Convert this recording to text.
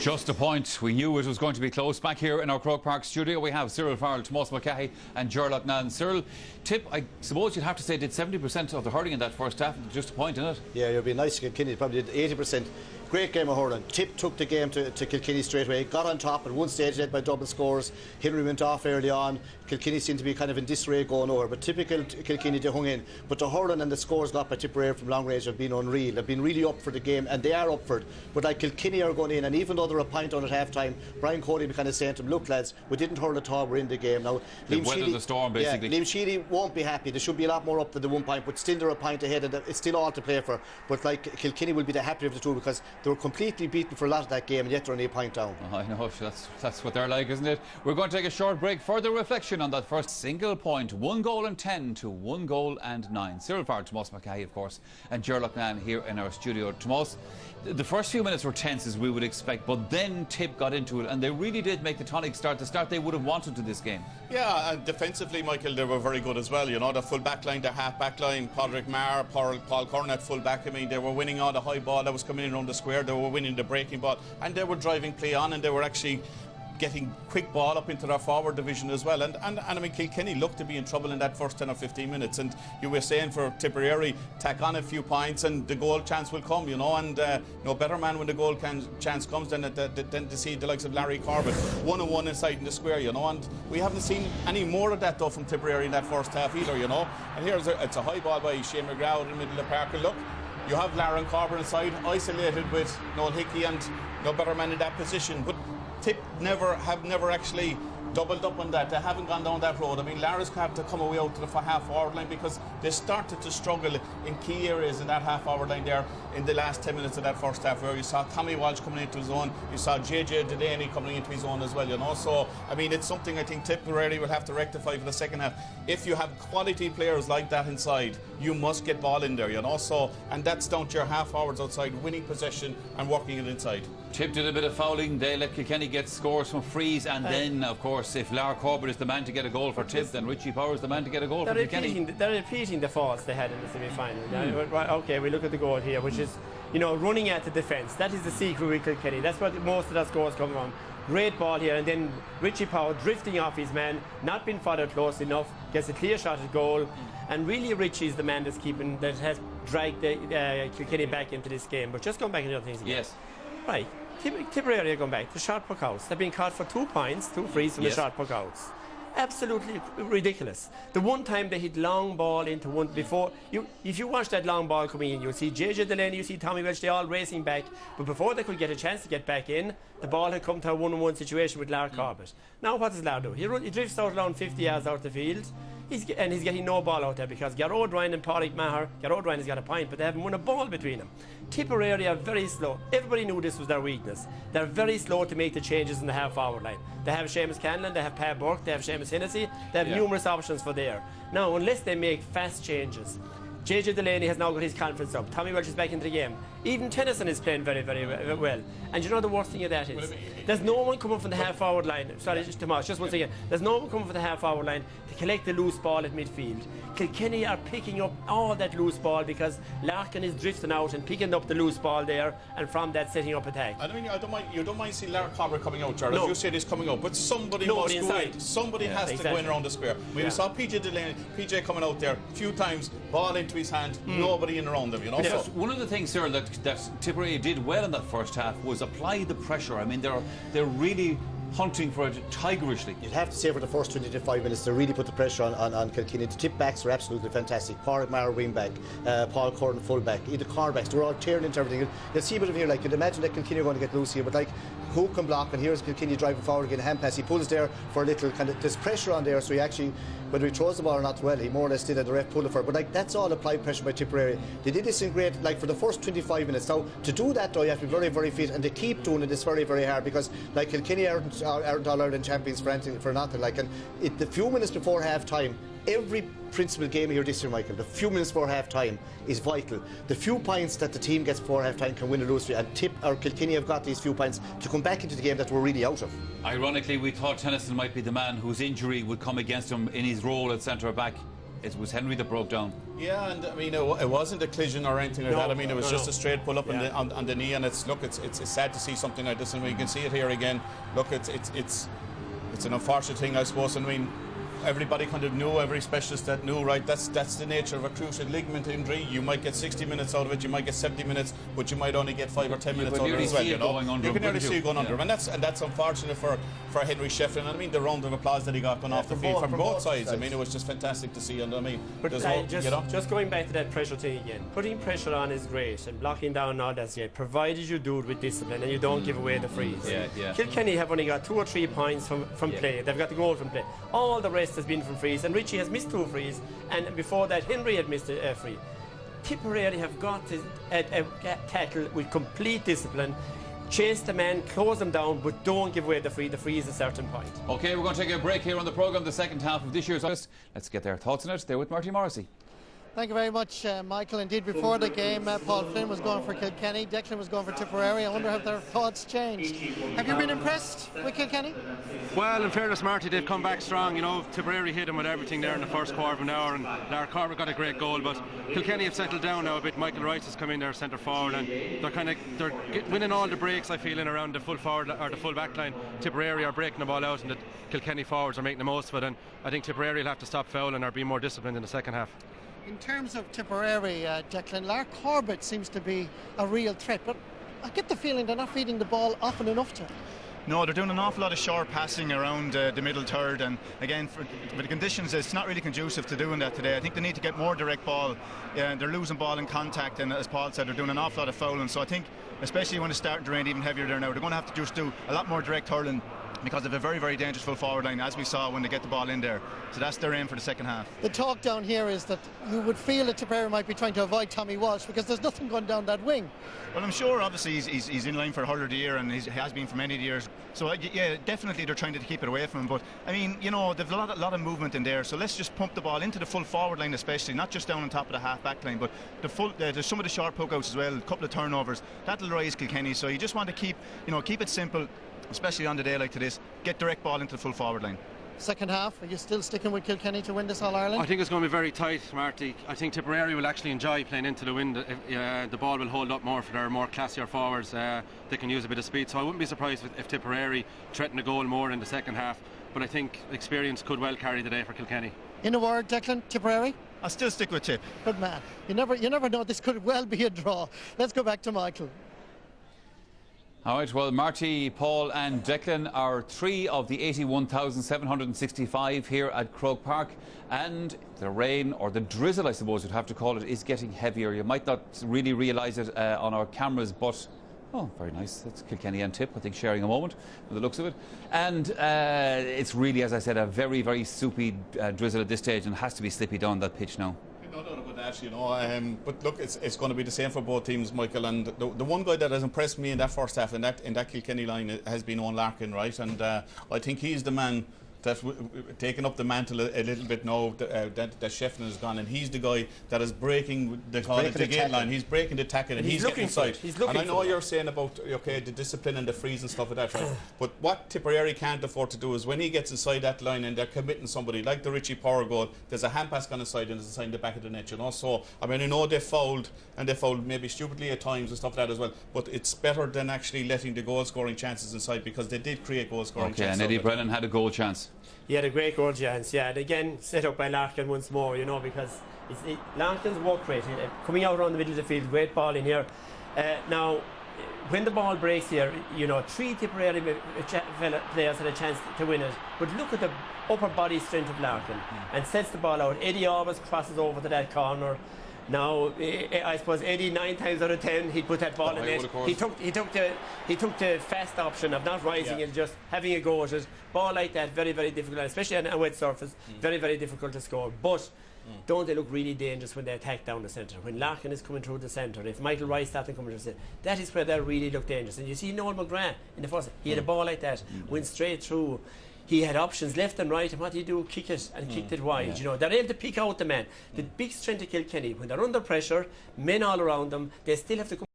Just a point. We knew it was going to be close. Back here in our Croke Park studio, we have Cyril Farrell, Tomás McCahey and Gerlach Nan. Cyril, Tip, I suppose you'd have to say, did 70% of the hurling in that first half. Just a point, innit? Yeah, you'd be nice to Kilkenny. Probably did 80%. Great game of hurling. Tip took the game to Kilkenny straight away. Got on top at one stage, led by double scores. Henry went off early on. Kilkenny seemed to be kind of in disarray going over. But typical Kilkenny, they hung in. But the hurling and the scores got by Tipperary from long range have been unreal. They've been really up for the game, and they are up for it. But like Kilkenny are going in, and even though they're a point on at half time, Brian Cody be kind of saying to them, look lads, we didn't hurl at all, we're in the game. Now Liam weathered the storm basically. Yeah, Liam Sheedy won't be happy. There should be a lot more up than the 1 point, but still they're a point ahead, and it's still all to play for. But like Kilkenny will be the happier of the two, because they were completely beaten for a lot of that game, and yet they're only a point down. Oh, I know, that's what they're like, isn't it? We're going to take a short break. Further reflection on that first single point. 1 goal and 10 to 1 goal and 9. Cyril Farrell, Tomás McCahey, of course, and Gerlach Nan here in our studio. Tomás, the first few minutes were tense, as we would expect, but then Tip got into it, and they really did make the tonic start, the start they would have wanted to this game. Yeah, and defensively, Michael, they were very good as well. You know, the full back line, the half back line, Padraig Maher, Paul Cornett full back. I mean, they were winning all the high ball that was coming in around the square. They were winning the breaking ball, and they were driving play on, and they were actually getting quick ball up into their forward division as well. And I mean, Kilkenny looked to be in trouble in that first 10 or 15 minutes. And you were saying for Tipperary, tack on a few points and the goal chance will come, you know. And no better man when the goal chance comes than to see the likes of Larry Corbett 1-on-1 inside in the square, you know. And we haven't seen any more of that though from Tipperary in that first half either, you know. And here's it's a high ball by Shane McGrath in the middle of the park. And look, you have Larry Corbett inside, isolated with Noel Hickey and no better man in that position. But Tip have never actually doubled up on that. They haven't gone down that road. I mean, Lara's had to come away out to the half forward line because they started to struggle in key areas in that half forward line there in the last 10 minutes of that first half, where you saw Tommy Walsh coming into his own, you saw JJ Delaney coming into his own as well, you know. So I mean, it's something I think Tipperary will have to rectify for the second half. If you have quality players like that inside, you must get ball in there, you know. So, and that's down to your half forwards outside winning possession and working it inside. Tip did a bit of fouling. They let Kilkenny get scores from frees, and then of course if Larry Corbett is the man to get a goal for Tip, then Richie Power is the man to get a goal for Kilkenny. They're repeating the faults they had in the semi-final. Okay, we look at the goal here, which is, you know, running at the defence. That is the secret with Kilkenny. That's what most of that scores come from. Great ball here, and then Richie Power drifting off his man, not being followed close enough, gets a clear shot at goal, and really Richie is the man that has dragged the Kilkenny back into this game. But just going back into other things again. Yes. Right. Tipperary are going back. The short puck outs. They've been caught for 2 points, 2 frees from the short puck outs. Absolutely ridiculous. The one time they hit long ball into one before, if you watch that long ball coming in, you'll see JJ Delaney, you see Tommy Welch, they all racing back, but before they could get a chance to get back in, the ball had come to a 1-on-1 situation with Larry Corbett. Now what does Larry do? He drifts out around 50 yards out the field, and he's getting no ball out there because Garrod Ryan and Padraig Maher, Garrod Ryan has got a point, but they haven't won a ball between them. Tipperary are very slow. Everybody knew this was their weakness. They're very slow to make the changes in the half-forward line. They have Seamus Canlan, they have Pat Burke, they have Seamus Hennessy, they have numerous options for there. Now, unless they make fast changes, JJ Delaney has now got his confidence up. Tommy Welch is back into the game. Even Tennyson is playing very, very well. And you know the worst thing of that is, there's no one coming from the half-forward line. Sorry, just Tomas, just once again. There's no one coming from the half-forward line to collect the loose ball at midfield. Kilkenny are picking up all that loose ball because Larkin is drifting out and picking up the loose ball there, and from that setting up attack. I mean, you don't mind seeing Larry Corbett coming out, Charles. No. You said he's coming out, but somebody must go in. Somebody has to go in around the square. We saw PJ coming out there a few times, ball into his hand, nobody in around him, you know. Yes. So one of the things, Cyril, that Tipperary did well in that first half was apply the pressure. I mean, they're really hunting for it tigerishly. You'd have to say for the first 20 to 5 minutes they really put the pressure on Kilkenny. The tip backs were absolutely fantastic. Padraig Maher wing back, Paul Cornett full back, the cornerbacks, they were all tearing into everything. You'll see a bit of here, like you'd imagine that Kilkenny are going to get loose here, but like who can block? And here's Kilkenny driving forward again, hand pass, he pulls there for a little kind of, there's pressure on there, so he actually, whether he throws the ball or not well, he more or less did it, the ref pulled it for it. But like that's all applied pressure by Tipperary. They did this in great, like for the first 25 minutes. Now to do that though you have to be very, very fit, and to keep doing it is very, very hard, because like Kilkenny aren't all Ireland champions for nothing. Like, and the few minutes before half time, every principal game here this year, Michael, the few minutes before half time is vital. The few points that the team gets before half time can win or lose, and Kilkenny have got these few points to come back into the game that we're really out of. Ironically, we thought Tennyson might be the man whose injury would come against him in his role at centre back. it was Henry that broke down. Yeah, and I mean, it wasn't a collision or anything like that. I mean, it was just a straight pull up on the knee, and it's sad to see something like this, and we can see it here again. Look, it's an unfortunate thing, I suppose. I mean, everybody kind of knew, every specialist that knew, right, that's the nature of a cruciate ligament injury. You might get 60 minutes out of it, you might get 70 minutes, but you might only get 5 or 10 minutes out of it as well, you know. You can nearly see it going under him, and that's unfortunate for Henry Shefflin. And I mean, the round of applause that he got going off the field from both sides. I mean, it was just fantastic to see, and I mean, but just going back to that pressure thing again, putting pressure on is great, and blocking down and all that's great, provided you do it with discipline and you don't give away the frees. Kilkenny have only got 2 or 3 points from play. They've got the goal from play. All the rest has been from frees, and Richie has missed 2 frees, and before that Henry had missed a free. Tipperary have got to tackle with complete discipline, chase the man, close them down, but don't give away the free. The free is a certain point. Okay, we're going to take a break here on the programme, the second half of this year's Let's get their thoughts on it. They're with Marty Morrissey. Thank you very much, Michael. Indeed, before the game, Paul Flynn was going for Kilkenny, Declan was going for Tipperary. I wonder if their thoughts changed. Have you been impressed with Kilkenny? Well, in fairness, Marty, they've come back strong. You know, Tipperary hit them with everything there in the first quarter of an hour, and Lar Corbett got a great goal. But Kilkenny have settled down now a bit. Michael Rice has come in there centre forward, and they're winning all the breaks, I feel, in around the full forward or the full back line. Tipperary are breaking the ball out, and the Kilkenny forwards are making the most of it. And I think Tipperary will have to stop fouling or be more disciplined in the second half. In terms of Tipperary, Declan, Lar Corbett seems to be a real threat, but I get the feeling they're not feeding the ball often enough to him. No, they're doing an awful lot of short passing around the middle third, and again, with the conditions, it's not really conducive to doing that today. I think they need to get more direct ball. They're losing ball in contact, and as Paul said, they're doing an awful lot of fouling. So I think, especially when it's starting to rain even heavier there now, they're going to have to just do a lot more direct hurling, because of a very, very dangerous full forward line, as we saw when they get the ball in there. So that's their aim for the second half. The talk down here is that you would feel that Tipperary might be trying to avoid Tommy Walsh, because there's nothing going down that wing. Well, I'm sure obviously he's in line for Hurler of the Year, and he has been for many years. So yeah, definitely they're trying to keep it away from him. But I mean, you know, they've a lot of movement in there. So let's just pump the ball into the full forward line, especially, not just down on top of the half back line, but there's some of the short poke outs as well, a couple of turnovers. That'll rise Kilkenny. So you just want to keep it simple, especially on the day like this. Get direct ball into the full forward line. Second half, are you still sticking with Kilkenny to win this All-Ireland? I think it's going to be very tight, Marty. I think Tipperary will actually enjoy playing into the wind. The ball will hold up more for their more classier forwards. They can use a bit of speed, so I wouldn't be surprised if Tipperary threaten the goal more in the second half. But I think experience could well carry the day for Kilkenny. In a word, Declan, Tipperary? I'll still stick with Tip. Good man. You never know, this could well be a draw. Let's go back to Michael. All right, well, Marty, Paul and Declan are 3 of the 81,765 here at Croke Park, and the rain, or the drizzle I suppose you'd have to call it, is getting heavier. You might not really realise it on our cameras, but oh, very nice. That's Kilkenny and Tip, I think, sharing a moment with the looks of it. And it's really, as I said, a very, very soupy drizzle at this stage, and has to be slippy down that pitch now. No doubt about that, you know. But look, it's going to be the same for both teams, Michael. And the one guy that has impressed me in that first half, in that Kilkenny line, has been Owen Larkin, right? And I think he's the man that's taken up the mantle a little bit now that Shefflin has gone, and he's the guy that is breaking the gate line. He's breaking the tackle, and he's getting inside. And I know you're saying about the discipline and the frees and stuff like that, right? But what Tipperary can't afford to do is when he gets inside that line and they're committing somebody like the Richie Power goal, there's a hand pass gone inside and there's a sign in the back of the net, you know. So I mean, I know they fouled maybe stupidly at times and stuff like that as well, but it's better than actually letting the goal scoring chances inside, because they did create goal scoring chances. And Eddie Brennan had a goal chance. He had a great goal chance, yeah, and again set up by Larkin once more, you know, because Larkin's work rate coming out around the middle of the field, great ball in here. Now, when the ball breaks here, you know, 3 Tipperary players had a chance to win it, but look at the upper body strength of Larkin, and sets the ball out. Eddie always crosses over to that corner. Now, I suppose Eddie, 9 times out of 10, he'd put that ball in it. He took the fast option of not rising and just having a go at it. Ball like that, very, very difficult, especially on a wet surface. Very, very difficult to score. But don't they look really dangerous when they attack down the centre? When Larkin is coming through the centre, if Michael Rice started coming through the centre, that is where they really look dangerous. And you see Noel McGrath in the first, he had a ball like that, went straight through. He had options left and right, and what do you do? Kick it, and kicked it wide. You know, they're able to pick out the man. The big strength of Kilkenny, when they're under pressure, men all around them, they still have to come